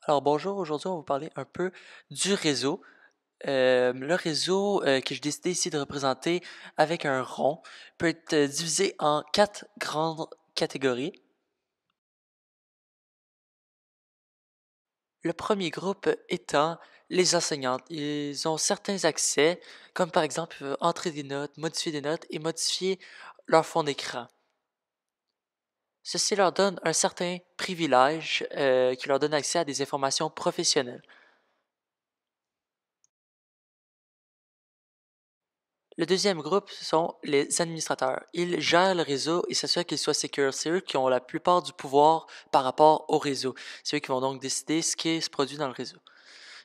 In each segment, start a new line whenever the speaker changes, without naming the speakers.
Alors bonjour, aujourd'hui on va vous parler un peu du réseau. Le réseau que j'ai décidé ici de représenter avec un rond peut être divisé en quatre grandes catégories. Le premier groupe étant les enseignantes. Ils ont certains accès, comme par exemple entrer des notes, modifier des notes et modifier leur fond d'écran. Ceci leur donne un certain privilège qui leur donne accès à des informations professionnelles. Le deuxième groupe sont les administrateurs. Ils gèrent le réseau et s'assurent qu'il soit sécure. C'est eux qui ont la plupart du pouvoir par rapport au réseau. C'est eux qui vont donc décider ce qui se produit dans le réseau.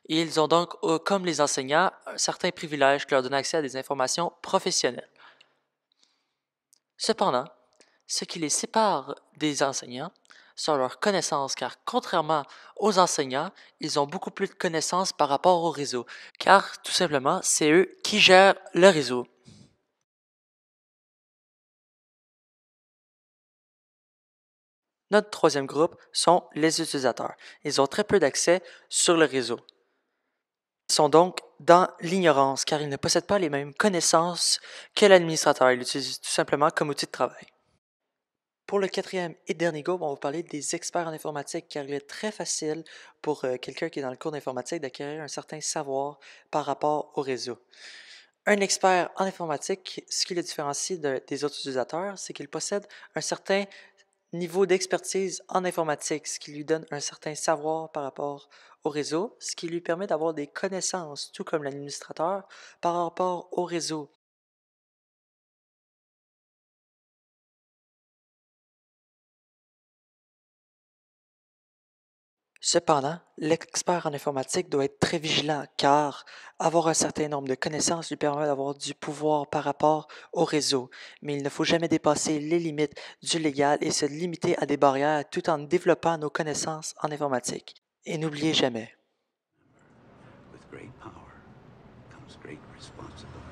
Et ils ont donc, comme les enseignants, certains privilèges qui leur donnent accès à des informations professionnelles. Cependant, ce qui les sépare des enseignants sont leurs connaissances, car contrairement aux enseignants, ils ont beaucoup plus de connaissances par rapport au réseau, car tout simplement, c'est eux qui gèrent le réseau. Notre troisième groupe sont les utilisateurs. Ils ont très peu d'accès sur le réseau. Ils sont donc dans l'ignorance car ils ne possèdent pas les mêmes connaissances que l'administrateur. Ils l'utilisent tout simplement comme outil de travail. Pour le quatrième et dernier groupe, on va vous parler des experts en informatique car il est très facile pour quelqu'un qui est dans le cours d'informatique d'acquérir un certain savoir par rapport au réseau. Un expert en informatique, ce qui le différencie des autres utilisateurs, c'est qu'il possède un certain niveau d'expertise en informatique, ce qui lui donne un certain savoir par rapport au réseau, ce qui lui permet d'avoir des connaissances, tout comme l'administrateur, par rapport au réseau. Cependant, l'expert en informatique doit être très vigilant car avoir un certain nombre de connaissances lui permet d'avoir du pouvoir par rapport au réseau. Mais il ne faut jamais dépasser les limites du légal et se limiter à des barrières tout en développant nos connaissances en informatique. Et n'oubliez jamais,
With great power comes great responsibility.